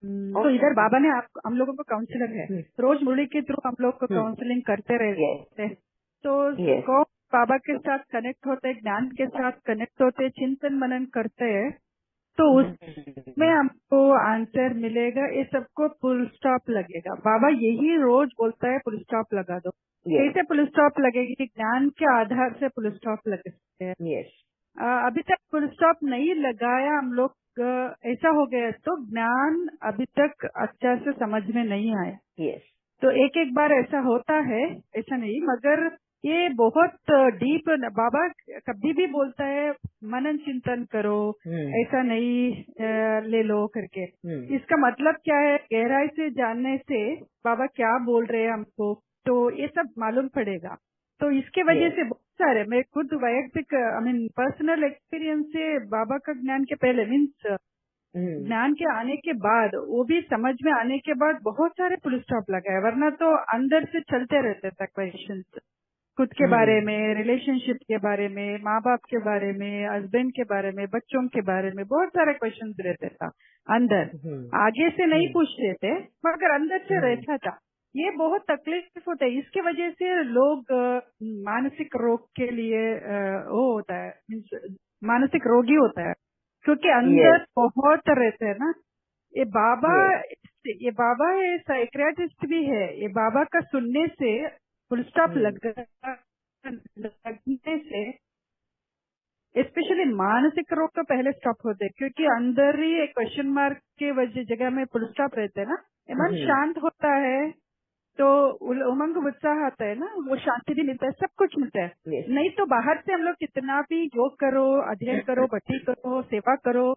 तो ओके। इधर बाबा ने हम लोगों को काउंसलर है, रोज मुरली के थ्रू हम लोग को काउंसलिंग करते रहते हैं। तो यस। कौन बाबा के साथ कनेक्ट होते, ज्ञान के साथ कनेक्ट होते, चिंतन मनन करते हैं, तो उसमें हमको आंसर मिलेगा। ये सबको फुल स्टॉप लगेगा। बाबा यही रोज बोलता है, फुल स्टॉप लगा दो। कैसे फुल स्टॉप लगेगी? ज्ञान के आधार से फुल स्टॉप लग सकते हैं। यस। अभी तक फुल स्टॉप नहीं लगाया हम लोग। ऐसा हो गया तो ज्ञान अभी तक अच्छा से समझ में नहीं आया। यस। तो एक एक बार ऐसा होता है, ऐसा नहीं, मगर ये बहुत डीप। बाबा कभी भी बोलता है मनन चिंतन करो, ऐसा नहीं ले लो करके। इसका मतलब क्या है? गहराई से जानने से बाबा क्या बोल रहे हैं हमको, तो ये सब मालूम पड़ेगा। तो इसके वजह से बहुत सारे, मैं खुद वैयक्तिक पर्सनल एक्सपीरियंस से बाबा का ज्ञान के पहले मीन्स ज्ञान के आने के बाद, वो भी समझ में आने के बाद बहुत सारे फुल स्टॉप लगाए, वरना तो अंदर से चलते रहते थे क्वेश्चंस खुद के बारे में, रिलेशनशिप के बारे में, माँ बाप के बारे में, हस्बैंड के बारे में, बच्चों के बारे में, बहुत सारे क्वेश्चंस रहते था अंदर। आगे से नहीं पूछते थे मगर अंदर से रहता था। ये बहुत तकलीफ होता है। इसकी वजह से लोग मानसिक रोग के लिए वो होता है, मीन्स मानसिक रोगी होता है, क्योंकि अंदर बहुत रहते हैं ना। ये बाबा ये बाबा है, साइकियाट्रिस्ट भी है। ये बाबा का सुनने से, फुल स्टॉप लगने से, स्पेशली मानसिक रोग तो पहले स्टॉप होते हैं, क्योंकि अंदर ही एक क्वेश्चन मार्क के वजह जगह में फुल स्टॉप रहते हैं ना। मन शांत होता है तो उमंग उत्साह आता है ना, वो शांति भी मिलता है, सब कुछ मिलता है। नहीं तो बाहर से हम लोग कितना भी योग करो, अध्ययन करो, भक्ति करो, सेवा करो,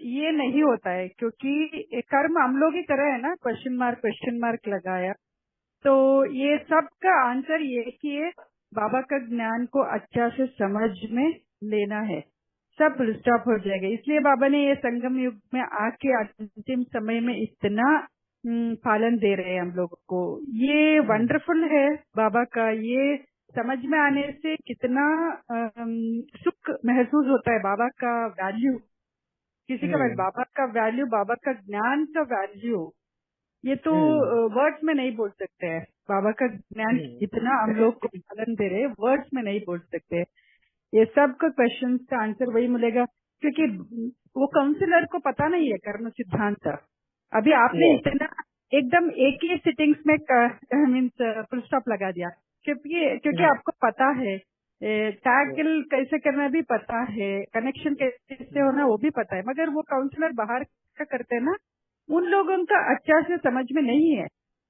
ये नहीं होता है, क्योंकि ये कर्म हम लोग ही कर रहे हैं ना। क्वेश्चन मार्क लगाया तो ये सब का आंसर ये कि ये बाबा का ज्ञान को अच्छा से समझ में लेना है, सब फुल स्टॉप हो जाएगा। इसलिए बाबा ने ये संगम युग में आके अंतिम समय में इतना पालन दे रहे हैं हम लोगों को। ये वंडरफुल है बाबा का। ये समझ में आने से कितना सुख महसूस होता है। बाबा का वैल्यू, किसी का बाबा का वैल्यू, बाबा का ज्ञान का वैल्यू, ये तो वर्ड्स में नहीं बोल सकते हैं। बाबा का ज्ञान जितना हम लोग को पालन दे रहे हैं, वर्ड्स में नहीं बोल सकते। ये सब का क्वेश्चन का आंसर वही मिलेगा, क्योंकि वो काउंसलर को पता नहीं है कर्म सिद्धांत। अभी आपने इतना एकदम एक ही सिटिंग्स में मीन्स फुल स्टॉप लगा दिया, क्योंकि आपको पता है टैकल कैसे करना भी पता है, कनेक्शन कैसे होना वो भी पता है, मगर वो काउंसलर बाहर का करते हैं ना, उन लोगों का अच्छा से समझ में नहीं है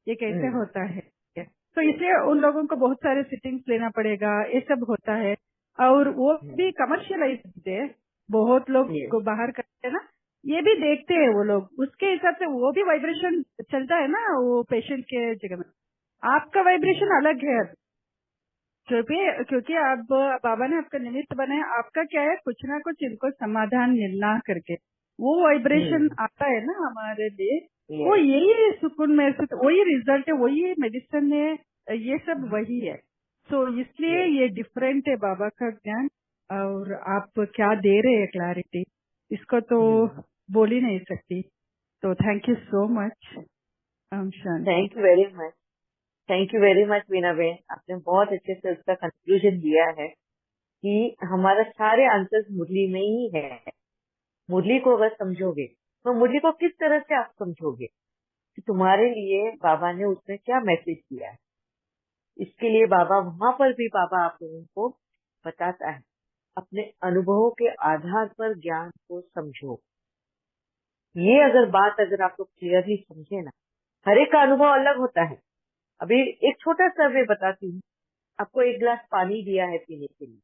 ये कैसे होता है। तो इसलिए उन लोगों को बहुत सारे सिटिंग्स लेना पड़ेगा, ये सब होता है। और वो भी कमर्शियलाइज्ड है, बहुत लोग को बाहर करते हैं ना, ये भी देखते हैं वो लोग, उसके हिसाब से वो भी वाइब्रेशन चलता है ना वो पेशेंट के जगह में। आपका वाइब्रेशन अलग है, क्योंकि आप बाबा ने आपका निमित्त बनाया। आपका क्या है, कुछ ना कुछ इनको समाधान मिलना करके वो वाइब्रेशन आता है ना हमारे लिए, वो यही सुकून में से, वही रिजल्ट है, वही मेडिसिन है, ये सब वही है। तो इसलिए ये डिफरेंट है बाबा का ज्ञान। और आप क्या दे रहे हैं क्लैरिटी, इसको तो बोल ही नहीं सकती। तो thank you so much. Thank you very much. Thank you very much Veena Ben, आपने बहुत अच्छे से उसका कंक्लूजन दिया है कि हमारा सारे आंसर्स मुरली में ही है। मुरली को अगर समझोगे तो मुरली को किस तरह से आप समझोगे कि तुम्हारे लिए बाबा ने उसमें क्या मैसेज दिया है। इसके लिए बाबा वहां पर भी बाबा आप लोगों को बताता है, अपने अनुभवों के आधार पर ज्ञान को समझो। ये अगर आप लोग क्लियरली समझे ना, हर एक का अनुभव अलग होता है। अभी एक छोटा सा मैं बताती हूँ आपको। एक गिलास पानी दिया है पीने के लिए,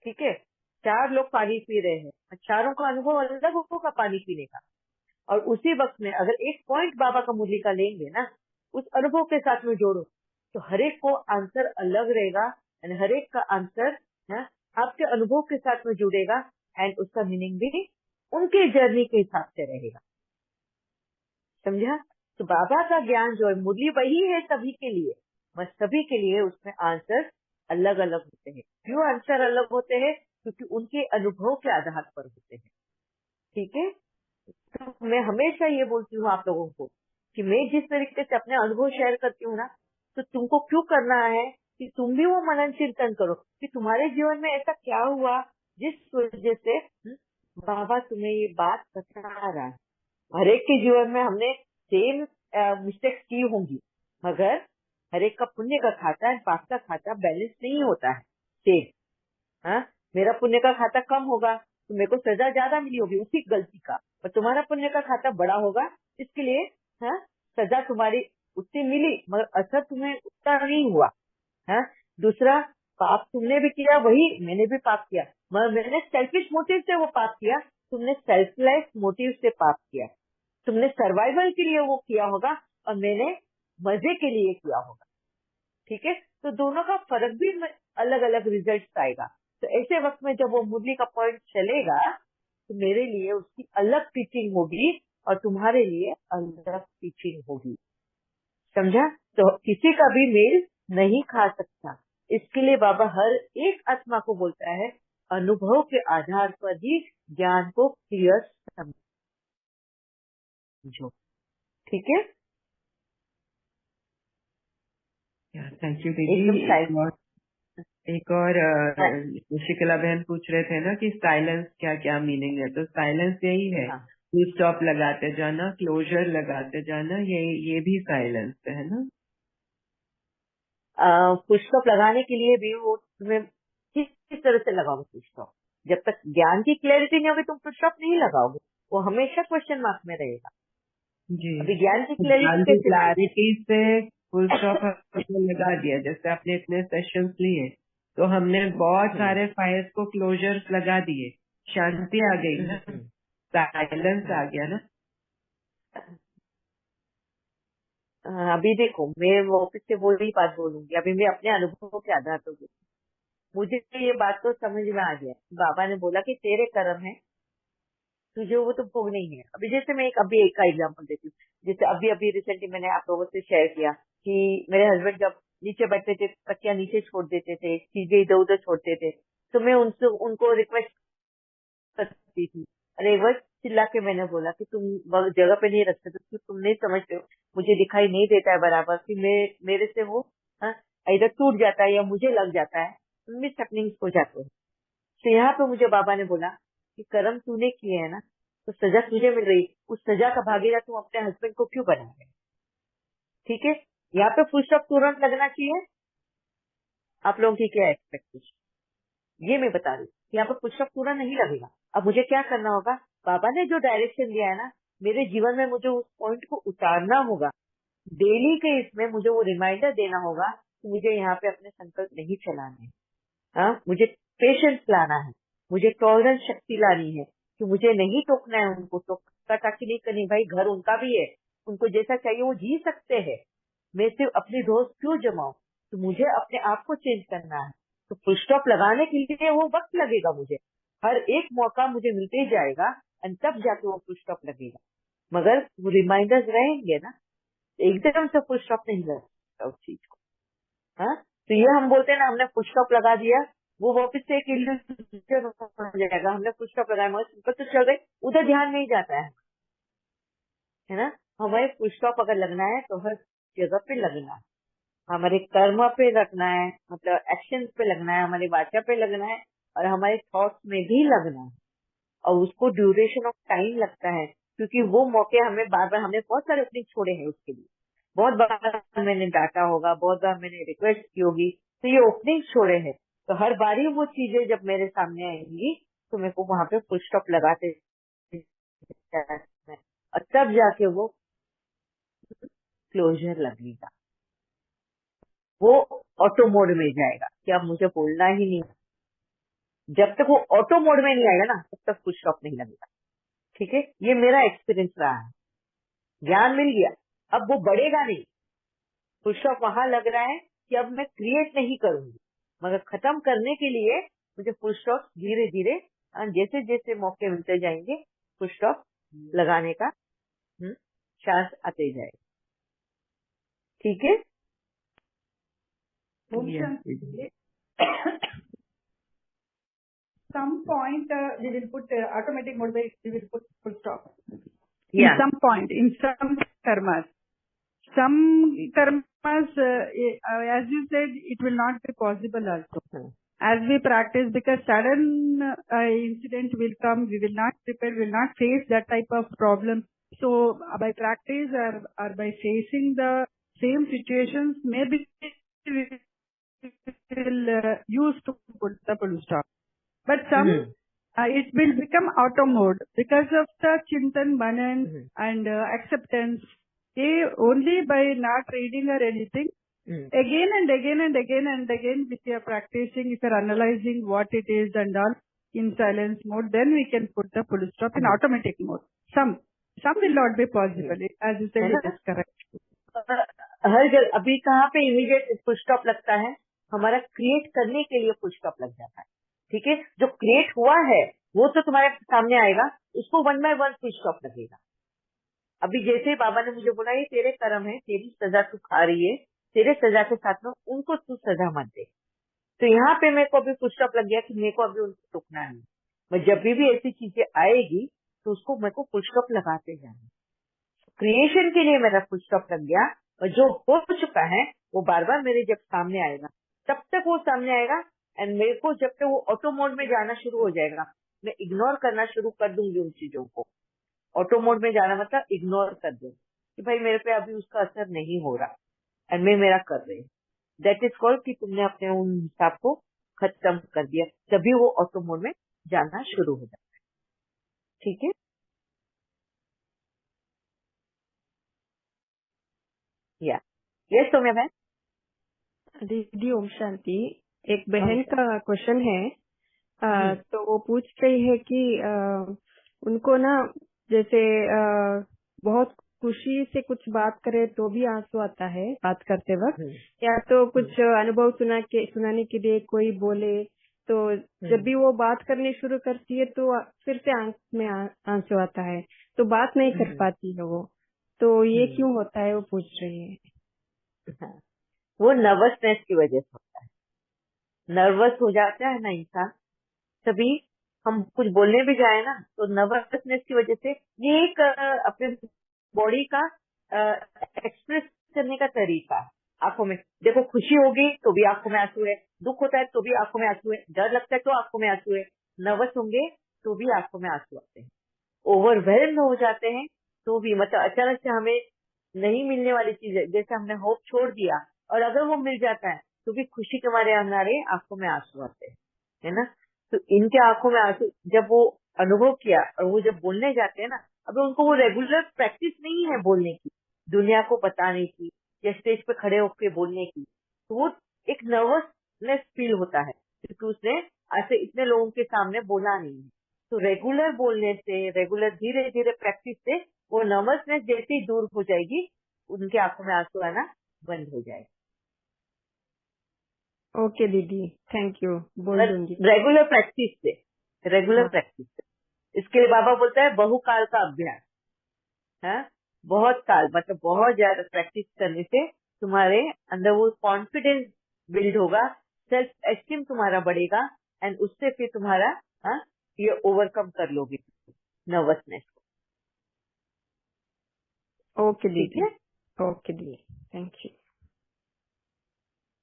ठीक है, 4 लोग पानी पी रहे हैं, चारों का अनुभव अलग होगा पानी पीने का। और उसी वक्त में अगर एक पॉइंट बाबा का मुरली का लेंगे ना, उस अनुभव के साथ में जोड़ो, तो हर एक को आंसर अलग रहेगा। एंड हर एक का आंसर आपके अनुभव के साथ में जुड़ेगा, एंड उसका मीनिंग भी उनके जर्नी के हिसाब से रहेगा। समझा? तो बाबा का ज्ञान जो है, मुरली वही है सभी के लिए, बस सभी के लिए उसमें आंसर अलग अलग होते हैं। क्यों आंसर अलग होते हैं? क्योंकि उनके अनुभव के आधार पर होते हैं। ठीक है, तो मैं हमेशा ये बोलती हूँ आप लोगों को कि मैं जिस तरीके से अपने अनुभव शेयर करती हूँ ना, तो तुमको क्यों करना है कि तुम भी वो मनन चिंतन करो कि तुम्हारे जीवन में ऐसा क्या हुआ जिस वजह से बाबा तुम्हें ये बात बता रहा है। हर एक के जीवन में हमने सेम मिस्टेक्स की होंगी, मगर हर एक का पुण्य का खाता है, पाप का खाता बैलेंस नहीं होता है सेम। हाँ, मेरा पुण्य का खाता कम होगा तो मेरे को सजा ज्यादा मिली होगी उसी गलती का, और तुम्हारा पुण्य का खाता बड़ा होगा इसके लिए हाँ, सजा तुम्हारी उतनी मिली मगर असर तुम्हें उतना नहीं हुआ। हाँ, दूसरा, पाप तुमने भी किया वही मैंने भी पाप किया, मगर मैंने सेल्फिश मोटिव से वो पाप किया, तुमने सेल्फलेस मोटिव से पाप किया। तुमने सर्वाइवल के लिए वो किया होगा और मैंने मजे के लिए किया होगा। ठीक है, तो दोनों का फर्क भी अलग अलग रिजल्ट आएगा। तो ऐसे वक्त में जब वो मुरली का पॉइंट चलेगा तो मेरे लिए उसकी अलग टीचिंग होगी और तुम्हारे लिए अलग टीचिंग होगी। समझा? तो किसी का भी मेल नहीं खा सकता, इसके लिए बाबा हर एक आत्मा को बोलता है अनुभव के आधार पर ही ज्ञान को क्लियर समझो। ठीक है, थैंक यू एकदम दीदी। एक और शिकला बहन पूछ रहे थे ना कि साइलेंस क्या क्या मीनिंग है, तो साइलेंस यही है, हाँ, फुल स्टॉप लगाते जाना, क्लोजर लगाते जाना, ये भी साइलेंस है ना। फुल स्टॉप लगाने के लिए भी वो तुम्हें किस तरह से लगाओगे फुल स्टॉप। जब तक ज्ञान की क्लैरिटी नहीं होगी तुम फुल स्टॉप नहीं लगाओगे, वो हमेशा क्वेश्चन मार्क में रहेगा। जी, अभी ज्ञान की तो क्लैरिटी ज्ञान की कैसे मिलेगी? क्लैरिटी से फुल स्टॉप हमने लगा दिया, जैसे आपने इतने सेशंस लिए तो हमने बहुत सारे फायर्स को क्लोजर्स लगा दिए, शांति आ गई ना, साइलेंस आ गया ना। अभी देखो मैं ऑफिस से वही बात बोलूंगी, अभी मैं अपने अनुभव के आधार पर बोलूंगी। मुझे ये बात तो समझ में आ गया, बाबा ने बोला कि तेरे कर्म है, तुझे वो तो भोग नहीं है। अभी जैसे मैं अभी एक का एग्जांपल देती हूँ, जैसे अभी अभी रिसेंटली मैंने आप लोगों से शेयर किया कि मेरे हस्बैंड जब नीचे बैठते थे तकिया नीचे छोड़ देते थे, चीजें इधर उधर छोड़ते थे, तो मैं उनसे उनको रिक्वेस्ट करती थी। अरे बस चिल्ला के मैंने बोला कि तुम जगह पे नहीं रखते तो तुम नहीं समझते हो, मुझे दिखाई नहीं देता है बराबर कि मेरे से वो इधर टूट जाता है या मुझे लग जाता है, मिस हैपनिंग्स हो जाते हैं। तो यहाँ पे मुझे बाबा ने बोला कि कर्म तूने किए है ना, तो सजा तुझे मिल रही, उस सजा का भागीदार तुम अपने हस्बैंड को क्यों बना रहे? ठीक है, यहाँ पे फुल स्टॉप तुरंत लगना चाहिए। आप लोगों की क्या एक्सपेक्टेशन, ये मैं बता रही हूँ। यहाँ पे फुल स्टॉप तुरंत नहीं लगेगा। अब मुझे क्या करना होगा, बाबा ने जो डायरेक्शन दिया है ना, मेरे जीवन में मुझे उस पॉइंट को उतारना होगा। डेली के इसमें मुझे वो रिमाइंडर देना होगा कि मुझे यहाँ पे अपने संकल्प नहीं चलाने हैं। मुझे पेशेंस लाना है, मुझे टॉलरेंस शक्ति लानी है कि मुझे नहीं टोकना है उनको, टोका टाकी नहीं करनी। भाई घर उनका भी है, उनको जैसा चाहिए वो जी सकते हैं, मैं सिर्फ अपनी दोस्त क्यों जमाऊं। तो मुझे अपने आप को चेंज करना है, तो फुल स्टॉप लगाने के लिए वो वक्त लगेगा। मुझे हर एक मौका मुझे मिलते ही जाएगा और तब जाके वो फुल स्टॉप लगेगा, मगर वो रिमाइंडर्स रहेंगे ना, एकदम से फुल स्टॉप नहीं लगता उस चीज को। हाँ, तो ये हम बोलते हैं ना हमने फुल स्टॉप लगा दिया, वो वापस से एक इल्यूजन हो जाएगा। हमने फुल स्टॉप लगाया मगर ऊपर तो चल गए, उधर ध्यान नहीं जाता है ना। हमें फुल स्टॉप अगर लगना है तो हर जगह पे लगना है, हमारे कर्म पे लगना है, मतलब एक्शन पे लगना है, हमारे वाचा पे लगना है और हमारे थॉट्स में भी लगना है। और उसको ड्यूरेशन ऑफ टाइम लगता है, क्योंकि वो मौके हमें बार बार, हमने बहुत सारे ओपनिंग छोड़े हैं उसके लिए, बहुत बार मैंने डांटा होगा, बहुत बार मैंने रिक्वेस्ट की होगी, तो ये ओपनिंग छोड़े हैं। तो हर बारी वो चीजें जब मेरे सामने आएंगी तो मेरे को वहां पे फुल स्टॉप लगाते जाना है, और तब जाके वो क्लोजर लगेगा, वो ऑटो मोड में जाएगा कि अब मुझे बोलना ही नहीं। जब तक वो ऑटो मोड में नहीं आएगा ना तब तक फुल स्टॉप नहीं लगेगा। ठीक है, ये मेरा एक्सपीरियंस रहा है। ज्ञान मिल गया, अब वो बढ़ेगा नहीं। फुल स्टॉप वहां लग रहा है कि अब मैं क्रिएट नहीं करूंगी, मगर खत्म करने के लिए मुझे फुल स्टॉप धीरे धीरे जैसे जैसे मौके मिलते जाएंगे फुल स्टॉप लगाने का चांस आते जाएगा। ठीक है, ओम Yes, Shanti. some point we will put automatic mode where we will put full stop. Yeah. In some point, in some karmas. Some karmas, as you said, it will not be possible also. As we practice, because sudden incident will come, we will not prepare, we will not face that type of problem. So by practice or by facing the same situations, maybe we will use to put the full stop. But some, it will become auto mode because of the Chintan, Manan and acceptance. Only by not reading or anything, again and again and again and again, if you are practicing, if you are analyzing what it is and all in silence mode, then we can put the full stop in automatic mode. Some will not be possible. As you said, it is correct. हर जगह अभी कहाँ पे immediate full stop लगता है? हमारा create करने के लिए फुल स्टॉप लग जाता है। ठीक है, जो क्रिएट हुआ है वो तो तुम्हारे सामने आएगा, उसको 1 by 1 फुल स्टॉप लगेगा। अभी जैसे बाबा ने मुझे बोला ये तेरे कर्म है, तेरी सजा तू खा रही है, तेरे सजा के साथ में उनको तू सजा मत दे। तो यहाँ पे मेरे को अभी फुल स्टॉप लग गया कि मेरे को अभी उनको टोकना नहीं। मैं जब भी ऐसी चीजें आएगी तो उसको मेरे को फुल स्टॉप लगाते जाना। क्रिएशन के लिए मेरा फुल स्टॉप लग गया, और जो हो चुका है वो बार बार मेरे जब सामने आएगा तब तक वो सामने आएगा, एंड मेरे को जब तक वो ऑटो मोड में जाना शुरू हो जाएगा, मैं इग्नोर करना शुरू कर दूंगी उन चीजों को। ऑटो मोड में जाना मतलब इग्नोर कर दो कि भाई मेरे पे अभी उसका असर नहीं हो रहा एंड मैं मेरा कर रही हूँ। दैट इज कॉल्ड कि तुमने अपने उन हिसाब को खत्म कर दिया, तभी वो ऑटो मोड में जाना शुरू हो जाता है। ठीक है, या यस सौम्या बहन। दीदी ओम शांति। एक बहन का क्वेश्चन है, तो वो पूछ रही है कि उनको ना जैसे बहुत खुशी से कुछ बात करे तो भी आंसू आता है बात करते वक्त, या तो कुछ अनुभव सुनाने के लिए कोई बोले तो जब भी वो बात करनी शुरू करती है तो फिर से आंख में आंसू आता है, तो बात नहीं कर पाती है वो। तो ये क्यों होता है वो पूछ रही है। वो नर्वसनेस की वजह से होता है। नर्वस हो जाता है ना इंसान, तभी हम कुछ बोलने भी जाए ना तो नर्वसनेस की वजह से ये एक अपने बॉडी का एक्सप्रेस करने का तरीका। आंखों में देखो, खुशी होगी तो भी आंखों में आंसू है, दुख होता है तो भी आंखों में आंसू है, डर लगता है तो आंखों में आंसू है, नर्वस होंगे तो भी आंखों में आंसू आते हैं, ओवरवेल्म हो जाते हैं तो भी, मतलब अचानक से हमें नहीं मिलने वाली चीज है, जैसे हमने होप छोड़ दिया और अगर वो मिल जाता है तो भी खुशी के मारे हमारे आंखों में आंसू आते हैं, है ना। तो इनके आंखों में आंसू जब वो अनुभव किया और वो जब बोलने जाते हैं ना, अब उनको वो रेगुलर प्रैक्टिस नहीं है बोलने की, दुनिया को बताने की या स्टेज पे खड़े होकर बोलने की, तो वो एक नर्वसनेस फील होता है क्योंकि उसने ऐसे इतने लोगों के सामने बोला नहीं है। तो रेगुलर बोलने से, रेगुलर धीरे धीरे प्रैक्टिस से वो नर्वसनेस जैसे ही दूर हो जाएगी, उनके आंखों में आंसू आना बंद हो जाएगा। ओके दीदी, थैंक यू, बोल दूंगी। रेगुलर प्रैक्टिस से, रेगुलर प्रैक्टिस से। इसके लिए बाबा बोलता है बहुकाल का अभ्यास है, बहुत काल मतलब बहुत ज्यादा प्रैक्टिस करने से तुम्हारे अंदर वो कॉन्फिडेंस बिल्ड होगा, सेल्फ एस्टीम तुम्हारा बढ़ेगा, एंड उससे फिर तुम्हारा ये ओवरकम कर लोगे नर्वसनेस को। ओके दीदी, ओके दीदी, thank you,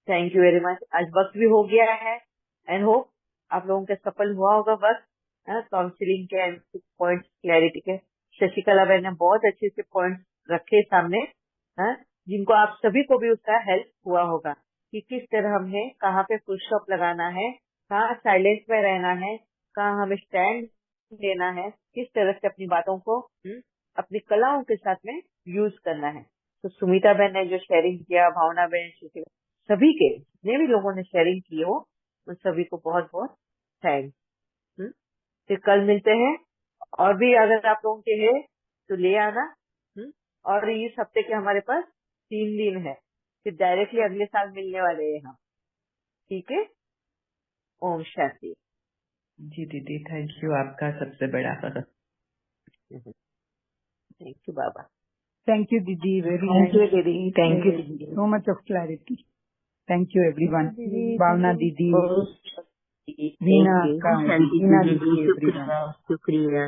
thank you very much. आज वक्त भी हो गया है एंड होप आप लोगों का सफल हुआ होगा वक्त काउंसिलिंग के एंड पॉइंट क्लैरिटी के। शशिकला बहन ने बहुत अच्छे से पॉइंट रखे सामने, जिनको आप सभी को भी उसका हेल्प हुआ होगा कि किस तरह हमने कहाँ पे फुल स्टॉप लगाना है, कहाँ साइलेंस में रहना है, कहाँ हमें स्टैंड लेना है, किस तरह से अपनी बातों को अपनी कलाओं के साथ में यूज करना है। तो सुमिता बहन ने जो शेयरिंग किया, भावना बहन, सभी के जितने भी लोगों ने शेयरिंग की हो उन सभी को बहुत बहुत थैंक्स। फिर कल मिलते हैं, और भी अगर आप लोगों के है तो ले आना। और इस हफ्ते के हमारे पास 3 दिन है, फिर डायरेक्टली अगले साल मिलने वाले हैं हम। ठीक है, ओम शांति। जी दीदी, थैंक यू, आपका सबसे बड़ा। Thank you Baba. Thank you, Didi. Very thank you nice. दीदी, थैंक यू दीदी, So much of clarity. Thank you, everyone. Didi. Bhavna Didi. Veena thank you का शांति वीना दीदी दीदी शुक्रिया शुक्रिया।